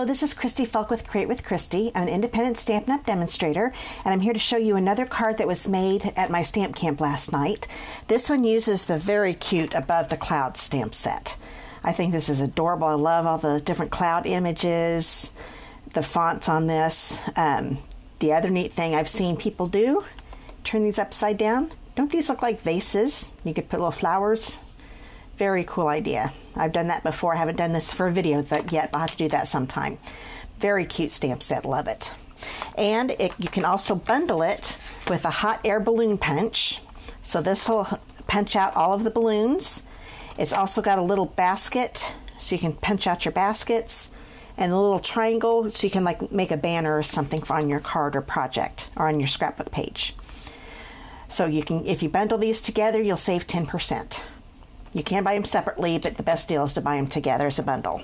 this is Christy Fulk with Create with Christy. I'm an independent Stampin' Up! Demonstrator, and I'm here to show you another card that was made at my stamp camp last night. This one uses the very cute Above the Clouds stamp set. I think this is adorable. I love all the different cloud images, the fonts on this. The other neat thing I've seen people do, turn these upside down. Don't these look like vases? You could put little flowers. Very cool idea. I've done that before. I haven't done this for a video yet, but I'll have to do that sometime. Very cute stamp set. Love it. And you can also bundle it with a hot air balloon punch. So this will punch out all of the balloons. It's also got a little basket, so you can punch out your baskets, and a little triangle, so you can like make a banner or something on your card or project or on your scrapbook page. So you can, if you bundle these together, you'll save 10%. You can buy them separately, but the best deal is to buy them together as a bundle.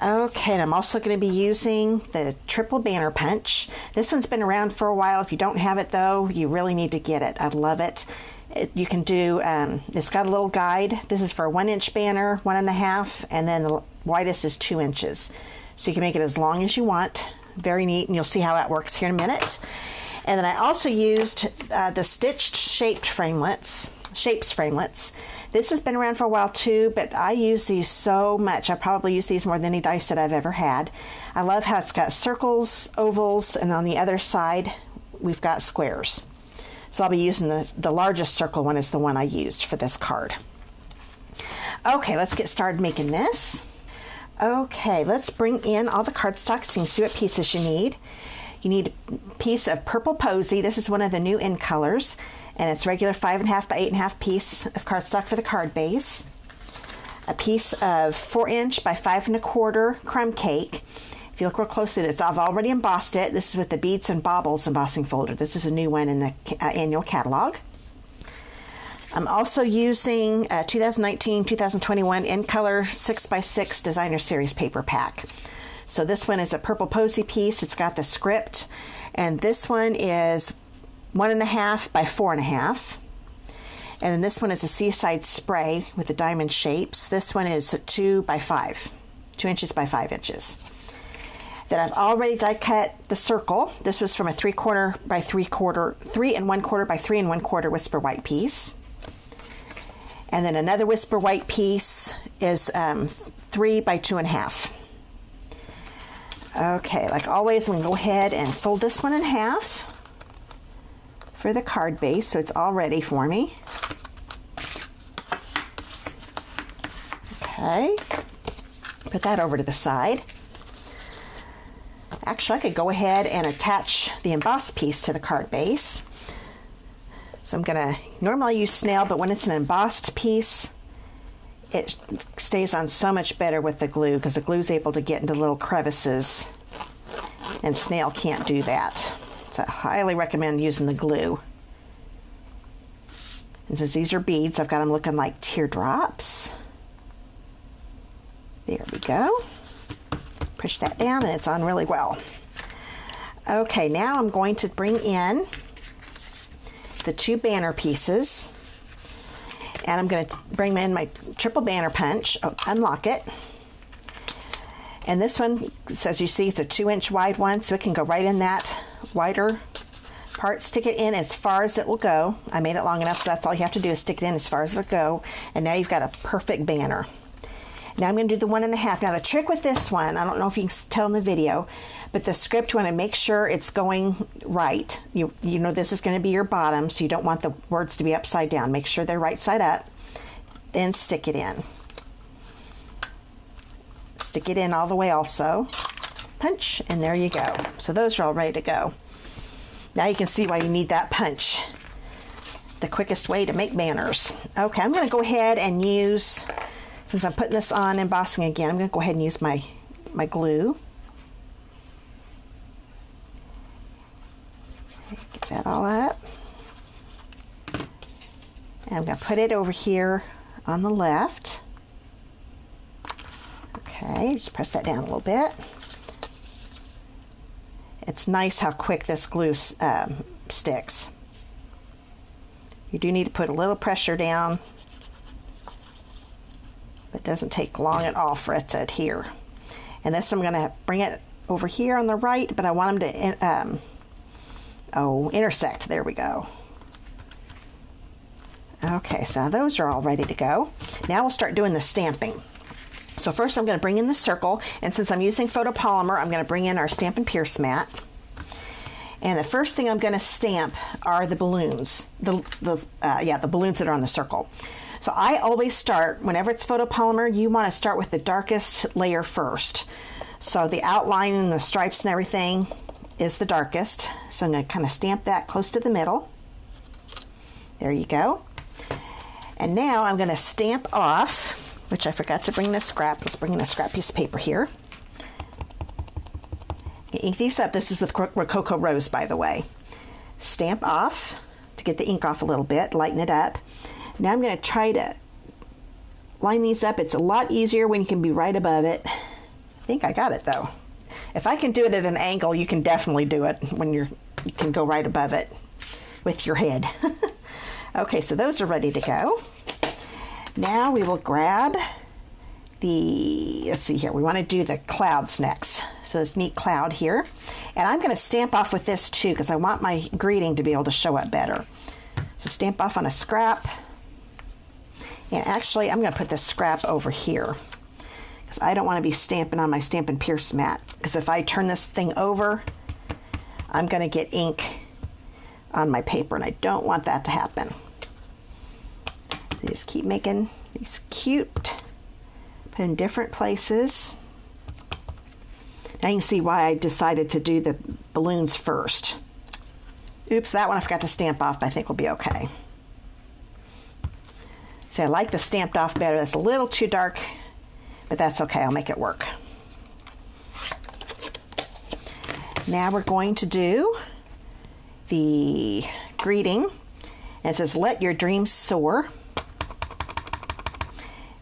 Okay, and I'm also going to be using the triple banner punch. This one's been around for a while. If you don't have it though, you really need to get it. I love it. You can do, it's got a little guide. This is for a 1-inch banner, 1.5, and then the widest is 2 inches. So you can make it as long as you want. Very neat, and you'll see how that works here in a minute. And then I also used the stitched shapes framelits. This has been around for a while too, but I use these so much. I probably use these more than any dice set I've ever had. I love how it's got circles, ovals, and on the other side we've got squares. So I'll be using the largest circle one is the one I used for this card. Okay, let's get started making this. Okay, let's bring in all the cardstock so you can see what pieces you need. You need a piece of purple posy. This is one of the new in colors, and it's regular 5.5 by 8.5 piece of cardstock for the card base. A piece of 4-inch by 5.25 crumb cake. If you look real closely, I've already embossed it. This is with the Beads and Baubles embossing folder. This is a new one in the annual catalog. I'm also using 2019-2021 in color 6x6 designer series paper pack. So this one is a purple posy piece. It's got the script, and this one is 1.5 by 4.5. And then this one is a Seaside Spray with the diamond shapes. This one is 2 by 5, 2 inches by 5 inches. Then I've already die cut the circle. This was from a 3/4 by 3/4, 3 1/4 by 3 1/4 Whisper White piece. And then another Whisper White piece is 3 by 2.5. Okay, like always, I'm going to go ahead and fold this one in half for the card base, so it's all ready for me. Okay, put that over to the side. Actually, I could go ahead and attach the embossed piece to the card base. So I'm going to normally use snail, but when it's an embossed piece, it stays on so much better with the glue because the glue is able to get into little crevices, and snail can't do that. So I highly recommend using the glue. And since these are beads, I've got them looking like teardrops. There we go. Push that down and it's on really well. Okay, now I'm going to bring in the 2 banner pieces, and I'm going to bring in my triple banner punch, unlock it. And this one, as you see, it's a 2-inch wide one, so it can go right in that wider part. Stick it in as far as it will go. I made it long enough, so that's all you have to do is stick it in as far as it'll go. And now you've got a perfect banner. Now I'm going to do the 1.5. Now the trick with this one, I don't know if you can tell in the video, but the script, you want to make sure it's going right. You know this is going to be your bottom, so you don't want the words to be upside down. Make sure they're right side up, then stick it in. Stick it in all the way also. Punch, and there you go. So those are all ready to go. Now you can see why you need that punch. The quickest way to make banners. Okay, I'm going to go ahead and use, since I'm putting this on embossing again, I'm going to go ahead and use my glue. Get that all up. And I'm going to put it over here on the left. Okay, just press that down a little bit. It's nice how quick this glue sticks. You do need to put a little pressure down, but it doesn't take long at all for it to adhere. And this one I'm going to bring it over here on the right, but I want them to intersect. There we go. Okay, so those are all ready to go. Now we'll start doing the stamping. So first I'm going to bring in the circle, and since I'm using photopolymer, I'm going to bring in our Stampin' Pierce mat. And the first thing I'm going to stamp are the balloons, the balloons that are on the circle. So I always start, whenever it's photopolymer, you want to start with the darkest layer first. So the outline and the stripes and everything is the darkest. So I'm going to kind of stamp that close to the middle. There you go. And now I'm going to stamp off, which I forgot to bring the scrap. Let's bring in a scrap piece of paper here. Ink these up. This is with Rococo Rose, by the way. Stamp off to get the ink off a little bit, lighten it up. Now I'm going to try to line these up. It's a lot easier when you can be right above it. I think I got it though. If I can do it at an angle, you can definitely do it when you can go right above it with your head. Okay, so those are ready to go. Now we will grab let's see here, we want to do the clouds next. So this neat cloud here. And I'm going to stamp off with this too because I want my greeting to be able to show up better. So stamp off on a scrap. And actually I'm going to put this scrap over here because I don't want to be stamping on my Stampin' Pierce mat, because if I turn this thing over, I'm going to get ink on my paper and I don't want that to happen. So just keep making these cute, put in different places. Now you can see why I decided to do the balloons first. Oops, that one I forgot to stamp off, but I think will be okay. See, I like the stamped off better. That's a little too dark, but that's okay. I'll make it work. Now we're going to do the greeting. And it says, "Let your dreams soar."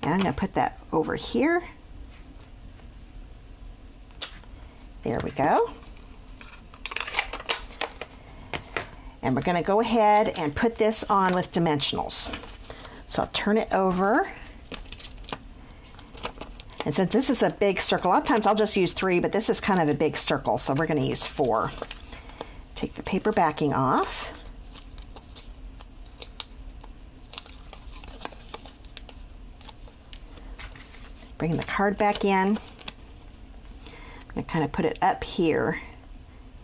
And I'm going to put that over here. There we go. And we're going to go ahead and put this on with dimensionals. So I'll turn it over. And since this is a big circle, a lot of times I'll just use 3, but this is kind of a big circle, so we're going to use 4. Take the paper backing off. Bring the card back in. I'm going to kind of put it up here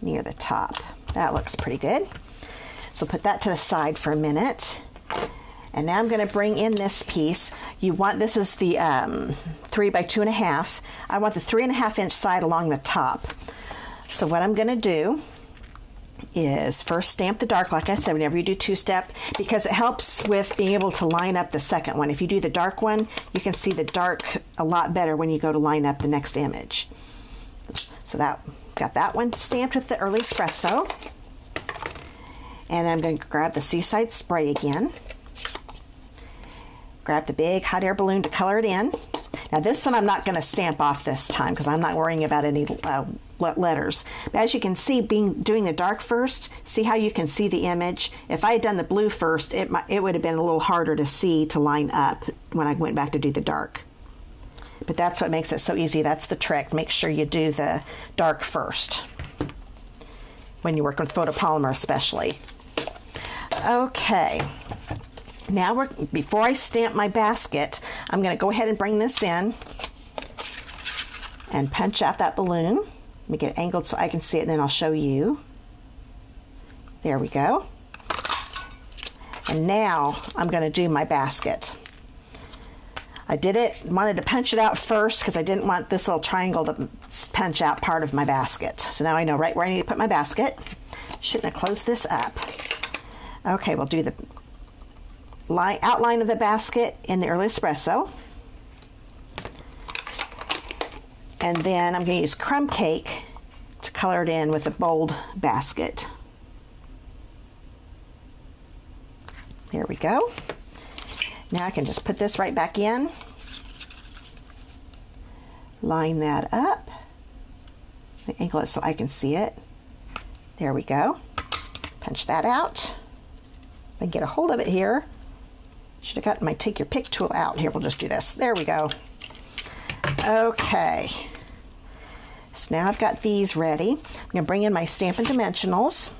near the top. That looks pretty good. So put that to the side for a minute. And now I'm going to bring in this piece. This is the 3 by 2.5. I want the 3.5 inch side along the top. So what I'm going to do is first stamp the dark, like I said, whenever you do 2-step, because it helps with being able to line up the second one. If you do the dark one, you can see the dark a lot better when you go to line up the next image. So got that one stamped with the Early Espresso. And then I'm going to grab the Seaside Spray again. Grab the big hot air balloon to color it in. Now this one I'm not going to stamp off this time because I'm not worrying about any letters. But as you can see, doing the dark first, see how you can see the image? If I had done the blue first, it would have been a little harder to see to line up when I went back to do the dark. But that's what makes it so easy. That's the trick. Make sure you do the dark first when you work with photopolymer especially. Okay. Now before I stamp my basket, I'm going to go ahead and bring this in and punch out that balloon. Let me get it angled so I can see it, and then I'll show you. There we go. And now I'm going to do my basket. I wanted to punch it out first because I didn't want this little triangle to punch out part of my basket. So now I know right where I need to put my basket. Shouldn't have closed this up. Okay, we'll do the outline of the basket in the Early Espresso. And then I'm going to use crumb cake to color it in with the bold basket. There we go. Now I can just put this right back in. Line that up. Angle it so I can see it. There we go. Punch that out. If I can get a hold of it here. Should have gotten my take your pick tool out. Here, we'll just do this. There we go. Okay. So now I've got these ready. I'm going to bring in my Stampin' Dimensionals.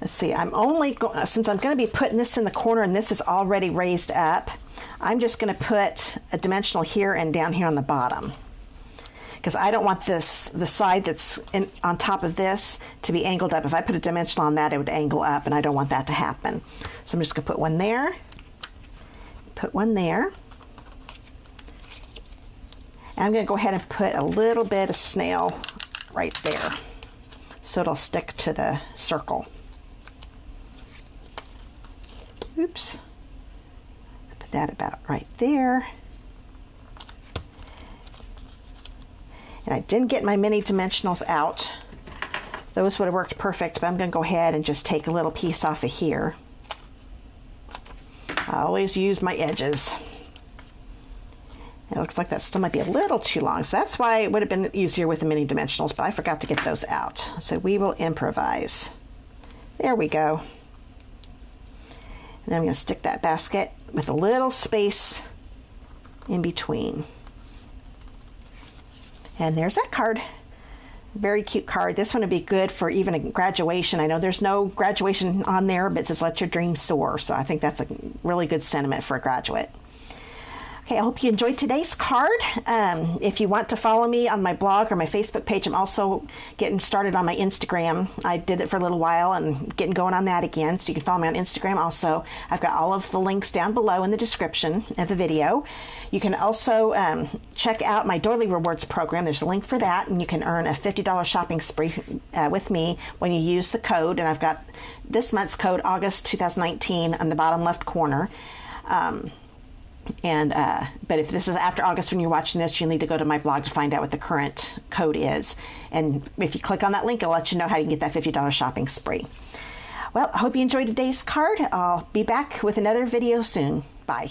Let's see, since I'm going to be putting this in the corner and this is already raised up, I'm just going to put a dimensional here and down here on the bottom. Because I don't want the side that's on top of this to be angled up. If I put a dimensional on that, it would angle up, and I don't want that to happen. So I'm just going to put one there, put one there. And I'm going to go ahead and put a little bit of snail right there, so it'll stick to the circle. Oops. Put that about right there. And I didn't get my mini dimensionals out. Those would have worked perfect, but I'm going to go ahead and just take a little piece off of here. I always use my edges. It looks like that still might be a little too long, so that's why it would have been easier with the mini dimensionals, but I forgot to get those out. So we will improvise. There we go. And then I'm going to stick that basket with a little space in between. And there's that card. Very cute card. This one would be good for even a graduation. I know there's no graduation on there, but it says let your dreams soar. So I think that's a really good sentiment for a graduate. Okay, I hope you enjoyed today's card. If you want to follow me on my blog or my Facebook page, I'm also getting started on my Instagram. I did it for a little while and getting going on that again, so you can follow me on Instagram also. I've got all of the links down below in the description of the video. You can also check out my Doily Rewards program. There's a link for that, and you can earn a $50 shopping spree with me when you use the code. And I've got this month's code, August 2019, on the bottom left corner. But if this is after August when you're watching this, you'll need to go to my blog to find out what the current code is. And if you click on that link, it'll let you know how you can get that $50 shopping spree. Well, I hope you enjoyed today's card. I'll be back with another video soon. Bye.